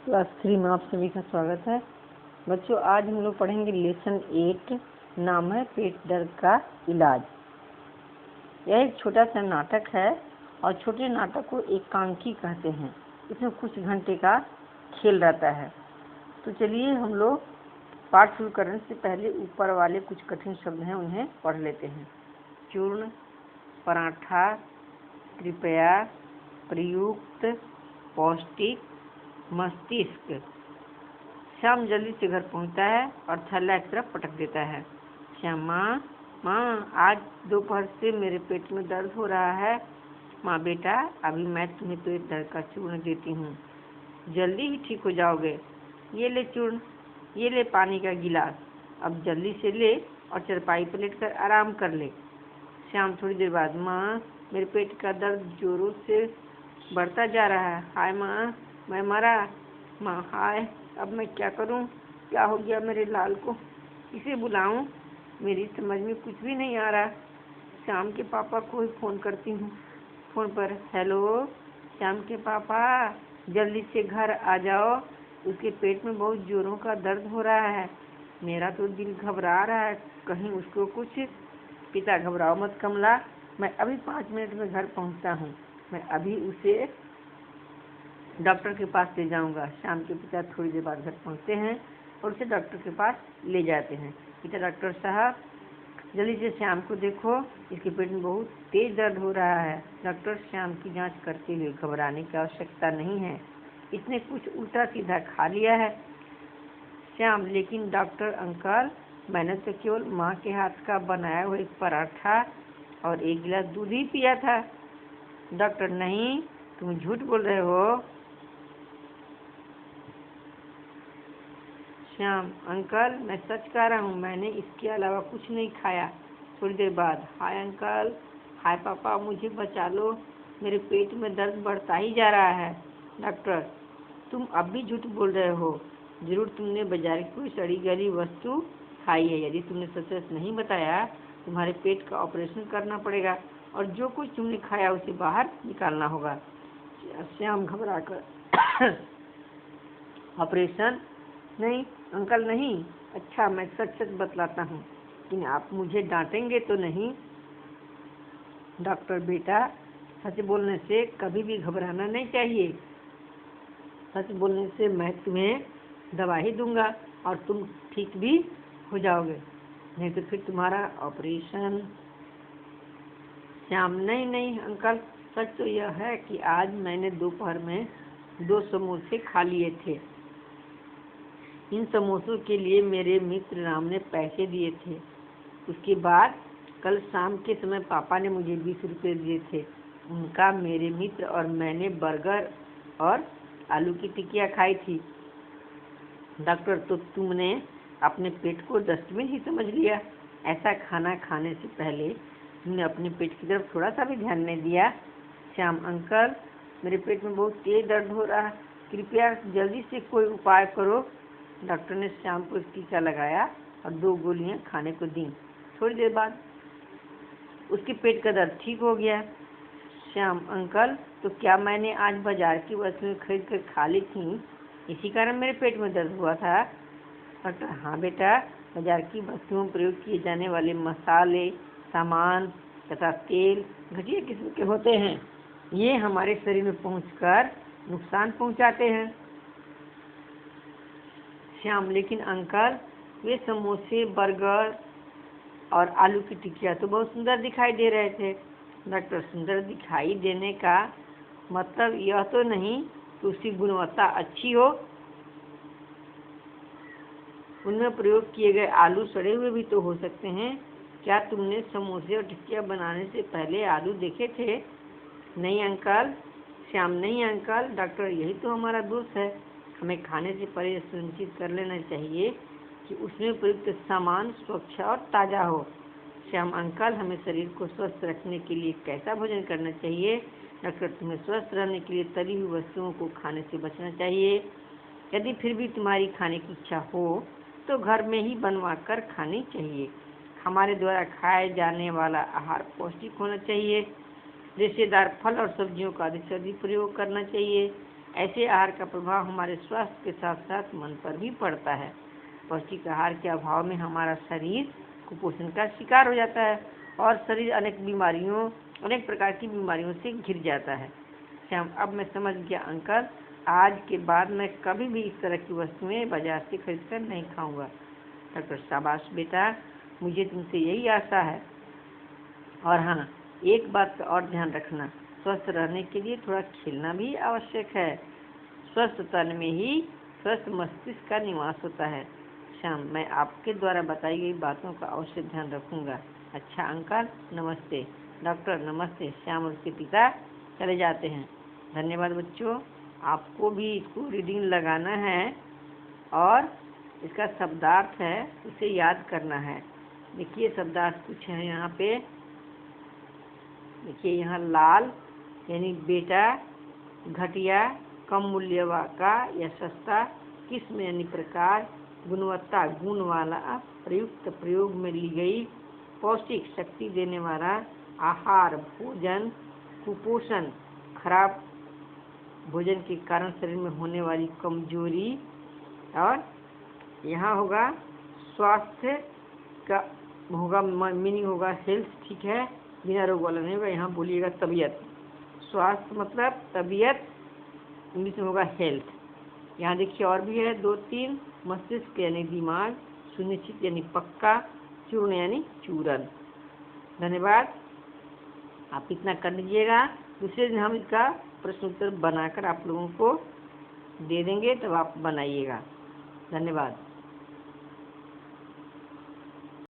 Class 3 में आप सभी का स्वागत है। बच्चों, आज हम लोग पढ़ेंगे लेसन 8, नाम है पेट दर्द का इलाज। यह एक छोटा सा नाटक है और छोटे नाटक को एकांकी कहते हैं। इसमें कुछ घंटे का खेल रहता है। तो चलिए हम लोग पाठ शुरू करने से पहले ऊपर वाले कुछ कठिन शब्द हैं उन्हें पढ़ लेते हैं। चूर्ण, पराठा, कृपया, प्रयुक्त, पौष्टिक, मस्तिष्क। श्याम जल्दी से घर पहुंचता है और थैला एक तरफ पटक देता है। श्याम, माँ आज दोपहर से मेरे पेट में दर्द हो रहा है। माँ बेटा, अभी मैं तुम्हें पेट दर्द का चूर्ण देती हूँ, जल्दी ही ठीक हो जाओगे। ये ले चूर्ण, ये ले पानी का गिलास, अब जल्दी से ले और चारपाई पर लेटकर आराम कर ले। श्याम थोड़ी देर बाद, माँ मेरे पेट का दर्द जोरों से बढ़ता जा रहा है। हाय माँ, मैं मरा। माँ, हाय, अब मैं क्या करूं? क्या हो गया मेरे लाल को? किसे बुलाऊं? मेरी समझ में कुछ भी नहीं आ रहा। श्याम के पापा को ही फ़ोन करती हूँ। फ़ोन पर, हेलो श्याम के पापा, जल्दी से घर आ जाओ, उसके पेट में बहुत जोरों का दर्द हो रहा है। मेरा तो दिल घबरा रहा है, कहीं उसको कुछ। पिता, घबराओ मत कमला, मैं अभी 5 मिनट में घर पहुँचता हूँ। मैं अभी उसे डॉक्टर के पास ले जाऊंगा। श्याम के पिता थोड़ी देर बाद घर पहुंचते हैं और उसे डॉक्टर के पास ले जाते हैं। पिता, डॉक्टर साहब जल्दी से श्याम को देखो, इसके पेट में बहुत तेज दर्द हो रहा है। डॉक्टर श्याम की जांच करते हुए, घबराने की आवश्यकता नहीं है, इसने कुछ उल्टा सीधा खा लिया है। श्याम, लेकिन डॉक्टर अंकल, मैंने तो केवल माँ के हाथ का बनाया हुआ एक पराठा और 1 गिलास दूध ही पिया था। डॉक्टर, नहीं, तुम झूठ बोल रहे हो। श्याम, अंकल मैं सच कह रहा हूँ, मैंने इसके अलावा कुछ नहीं खाया। थोड़ी देर बाद, हाय अंकल, हाय पापा, मुझे बचा लो, मेरे पेट में दर्द बढ़ता ही जा रहा है। डॉक्टर, तुम अब भी झूठ बोल रहे हो, जरूर तुमने बाजार की कोई सड़ी गली वस्तु खाई है। यदि तुमने सच नहीं बताया, तुम्हारे पेट का ऑपरेशन करना पड़ेगा और जो कुछ तुमने खाया उसे बाहर निकालना होगा। श्याम घबरा कर, ऑपरेशन? नहीं अंकल, नहीं। अच्छा, मैं सच सच बतलाता हूँ, लेकिन आप मुझे डांटेंगे तो नहीं। डॉक्टर, बेटा सच बोलने से कभी भी घबराना नहीं चाहिए। सच बोलने से मैं तुम्हें दवा ही दूंगा और तुम ठीक भी हो जाओगे, नहीं तो फिर तुम्हारा ऑपरेशन। श्याम, नहीं नहीं अंकल, सच तो यह है कि आज मैंने दोपहर में 2 समोसे खा लिए थे। इन समोसों के लिए मेरे मित्र राम ने पैसे दिए थे। उसके बाद कल शाम के समय पापा ने मुझे 20 रुपये दिए थे। उनका मेरे मित्र और मैंने बर्गर और आलू की टिक्कियाँ खाई थी। डॉक्टर, तो तुमने अपने पेट को डस्टबिन ही समझ लिया। ऐसा खाना खाने से पहले तुमने अपने पेट की तरफ थोड़ा सा भी ध्यान नहीं दिया। श्याम, अंकल मेरे पेट में बहुत तेज दर्द हो रहा है, कृपया जल्दी से कोई उपाय करो। डॉक्टर ने श्याम को टीका लगाया और 2 गोलियां खाने को दी। थोड़ी देर बाद उसके पेट का दर्द ठीक हो गया। श्याम, अंकल तो क्या मैंने आज बाजार की वस्तुएं खरीद कर खा ली थी, इसी कारण मेरे पेट में दर्द हुआ था? डॉक्टर, हाँ बेटा, बाजार की वस्तुओं में प्रयोग किए जाने वाले मसाले, सामान तथा तेल घटिया किस्म के होते हैं। ये हमारे शरीर में पहुंचकर नुकसान पहुंचाते हैं। श्याम, लेकिन अंकल वे समोसे, बर्गर और आलू की टिक्कियाँ तो बहुत सुंदर दिखाई दे रहे थे। डॉक्टर, सुंदर दिखाई देने का मतलब यह तो नहीं कि उसकी गुणवत्ता अच्छी हो। उनमें प्रयोग किए गए आलू सड़े हुए भी तो हो सकते हैं। क्या तुमने समोसे और टिक्कियाँ बनाने से पहले आलू देखे थे? नहीं अंकल। श्याम, नहीं अंकल, डॉक्टर यही तो हमारा दोष है। हमें खाने से पहले सुनिश्चित कर लेना चाहिए कि उसमें प्रयुक्त सामान स्वच्छ और ताज़ा हो। श्याम, अंकल हमें शरीर को स्वस्थ रखने के लिए कैसा भोजन करना चाहिए? डॉक्टर, तुम्हें स्वस्थ रहने के लिए तली हुई वस्तुओं को खाने से बचना चाहिए। यदि फिर भी तुम्हारी खाने की इच्छा हो तो घर में ही बनवा कर खानी चाहिए। हमारे द्वारा खाए जाने वाला आहार पौष्टिक होना चाहिए। रेशेदार फल और सब्जियों का अधिक से अधिक प्रयोग करना चाहिए ऐसे आहार का प्रभाव हमारे स्वास्थ्य के साथ साथ मन पर भी पड़ता है। पौष्टिक आहार के अभाव में हमारा शरीर कुपोषण का शिकार हो जाता है और शरीर अनेक प्रकार की बीमारियों से घिर जाता है। श्याम, अब मैं समझ गया अंकल, आज के बाद मैं कभी भी इस तरह की वस्तुएं बाजार से खरीद कर नहीं खाऊंगा। डॉक्टर, शाबाश बेटा, मुझे तुमसे यही आशा है। और हाँ, एक बात का और ध्यान रखना, स्वस्थ रहने के लिए थोड़ा खेलना भी आवश्यक है। स्वस्थ तन में ही स्वस्थ मस्तिष्क का निवास होता है। श्याम, मैं आपके द्वारा बताई गई बातों का अवश्य ध्यान रखूंगा। अच्छा अंकल, नमस्ते। डॉक्टर, नमस्ते। श्याम और उसके पिता चले जाते हैं। धन्यवाद बच्चों। आपको भी इसको रीडिंग लगाना है और इसका शब्दार्थ है उसे याद करना है। देखिए शब्दार्थ कुछ है यहाँ पे। देखिए यहाँ लाल यानी बेटा, घटिया, कम मूल्य का या सस्ता, किस्म यानी प्रकार, गुणवत्ता गुण वाला, प्रयुक्त प्रयोग में ली गई, पौष्टिक शक्ति देने वाला आहार, भोजन, कुपोषण, खराब भोजन के कारण शरीर में होने वाली कमजोरी, और यहाँ होगा स्वास्थ्य का होगा मीनिंग होगा हेल्थ, ठीक है, बिना रोग वाला नहीं होगा। यहाँ बोलिएगा तबीयत। स्वास्थ्य मतलब तबीयत, इंग्लिश में होगा हेल्थ। यहाँ देखिए और भी है 2-3, मस्तिष्क यानी दिमाग, सुनिश्चित यानी पक्का, चूर्ण यानी चूरन। धन्यवाद, आप इतना कर लीजिएगा। दूसरे दिन हम इसका प्रश्न उत्तर बनाकर आप लोगों को दे देंगे, तब आप बनाइएगा। धन्यवाद।